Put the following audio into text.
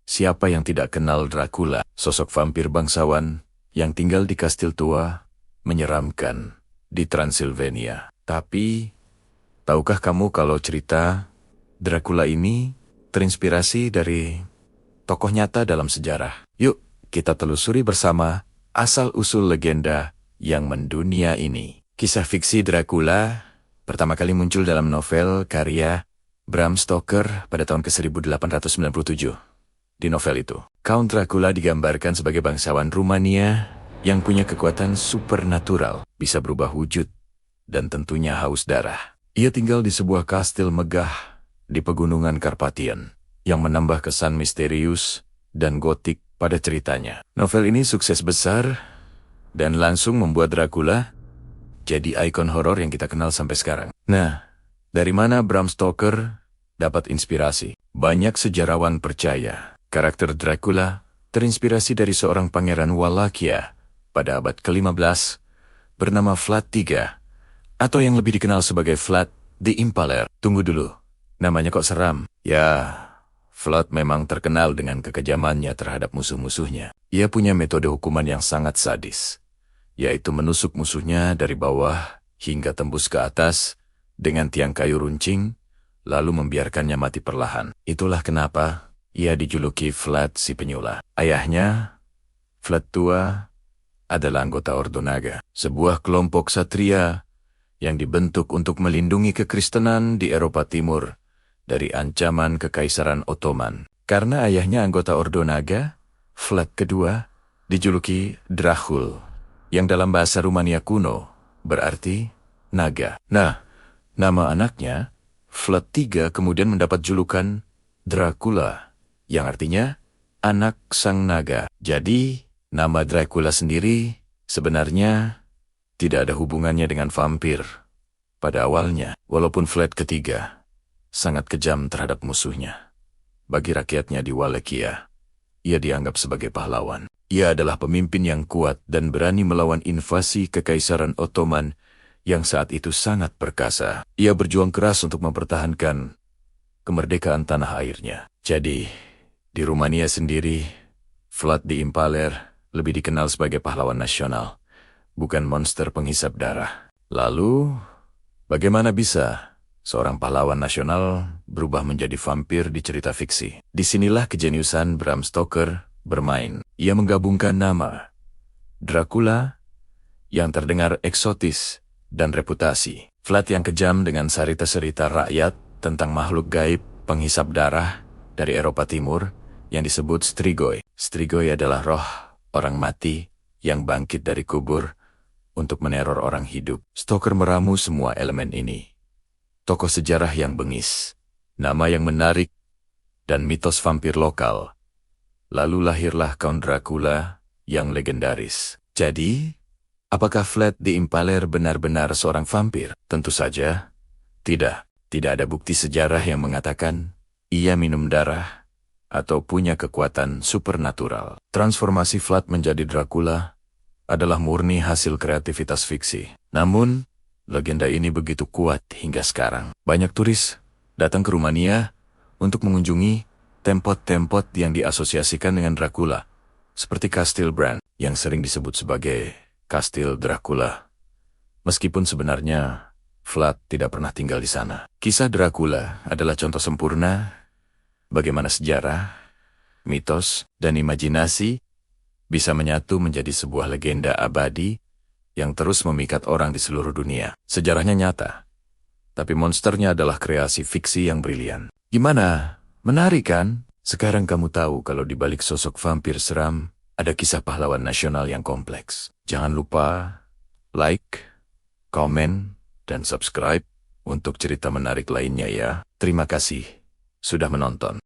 Siapa yang tidak kenal Dracula, sosok vampir bangsawan yang tinggal di kastil tua, menyeramkan, di Transilvania. Tapi, tahukah kamu kalau cerita Dracula ini terinspirasi dari tokoh nyata dalam sejarah? Yuk, kita telusuri bersama asal-usul legenda yang mendunia ini. Kisah fiksi Dracula pertama kali muncul dalam novel karya Bram Stoker pada tahun ke-1897. Di novel itu, Count Dracula digambarkan sebagai bangsawan Rumania yang punya kekuatan supernatural, bisa berubah wujud, dan tentunya haus darah. Ia tinggal di sebuah kastil megah di pegunungan Karpathian, yang menambah kesan misterius dan gotik pada ceritanya. Novel ini sukses besar dan langsung membuat Dracula jadi ikon horor yang kita kenal sampai sekarang. Nah, dari mana Bram Stoker dapat inspirasi? Banyak sejarawan percaya karakter Dracula terinspirasi dari seorang pangeran Wallachia pada abad ke-15 bernama Vlad III, atau yang lebih dikenal sebagai Vlad the Impaler. Tunggu dulu, namanya kok seram? Ya, Vlad memang terkenal dengan kekejamannya terhadap musuh-musuhnya. Ia punya metode hukuman yang sangat sadis, yaitu menusuk musuhnya dari bawah hingga tembus ke atas dengan tiang kayu runcing, lalu membiarkannya mati perlahan. Itulah kenapa ia dijuluki Vlad si Penyulah. Ayahnya, Vlad tua, adalah anggota Ordo Naga, sebuah kelompok satria yang dibentuk untuk melindungi kekristenan di Eropa Timur dari ancaman Kekaisaran Ottoman. Karena ayahnya anggota Ordo Naga, Vlad kedua dijuluki Dracul, yang dalam bahasa Rumania kuno berarti naga. Nah, nama anaknya, Vlad III, kemudian mendapat julukan Dracula, yang artinya anak sang naga. Jadi, nama Dracula sendiri sebenarnya tidak ada hubungannya dengan vampir pada awalnya. Walaupun Vlad ketiga sangat kejam terhadap musuhnya, bagi rakyatnya di Wallachia, ia dianggap sebagai pahlawan. Ia adalah pemimpin yang kuat dan berani melawan invasi Kekaisaran Ottoman yang saat itu sangat perkasa. Ia berjuang keras untuk mempertahankan kemerdekaan tanah airnya. Jadi, di Rumania sendiri, Vlad the Impaler lebih dikenal sebagai pahlawan nasional, bukan monster penghisap darah. Lalu, bagaimana bisa seorang pahlawan nasional berubah menjadi vampir di cerita fiksi? Disinilah kejeniusan Bram Stoker bermain. Ia menggabungkan nama Dracula yang terdengar eksotis dan reputasi Vlad yang kejam dengan cerita-cerita rakyat tentang makhluk gaib penghisap darah dari Eropa Timur yang disebut Strigoi. Strigoi adalah roh orang mati yang bangkit dari kubur untuk meneror orang hidup. Stoker meramu semua elemen ini. Tokoh sejarah yang bengis, nama yang menarik, dan mitos vampir lokal. Lalu lahirlah Count Dracula yang legendaris. Jadi, apakah Vlad the Impaler benar-benar seorang vampir? Tentu saja tidak. Tidak ada bukti sejarah yang mengatakan ia minum darah atau punya kekuatan supernatural. Transformasi Vlad menjadi Dracula adalah murni hasil kreativitas fiksi. Namun, legenda ini begitu kuat hingga sekarang. Banyak turis datang ke Rumania untuk mengunjungi tempat-tempat yang diasosiasikan dengan Dracula, seperti Kastil Bran, yang sering disebut sebagai Kastil Dracula. Meskipun sebenarnya Vlad tidak pernah tinggal di sana. Kisah Dracula adalah contoh sempurna bagaimana sejarah, mitos, dan imajinasi bisa menyatu menjadi sebuah legenda abadi yang terus memikat orang di seluruh dunia. Sejarahnya nyata, tapi monsternya adalah kreasi fiksi yang brilian. Gimana? Menarik kan? Sekarang kamu tahu kalau di balik sosok vampir seram ada kisah pahlawan nasional yang kompleks. Jangan lupa like, komen, dan subscribe untuk cerita menarik lainnya ya. Terima kasih sudah menonton.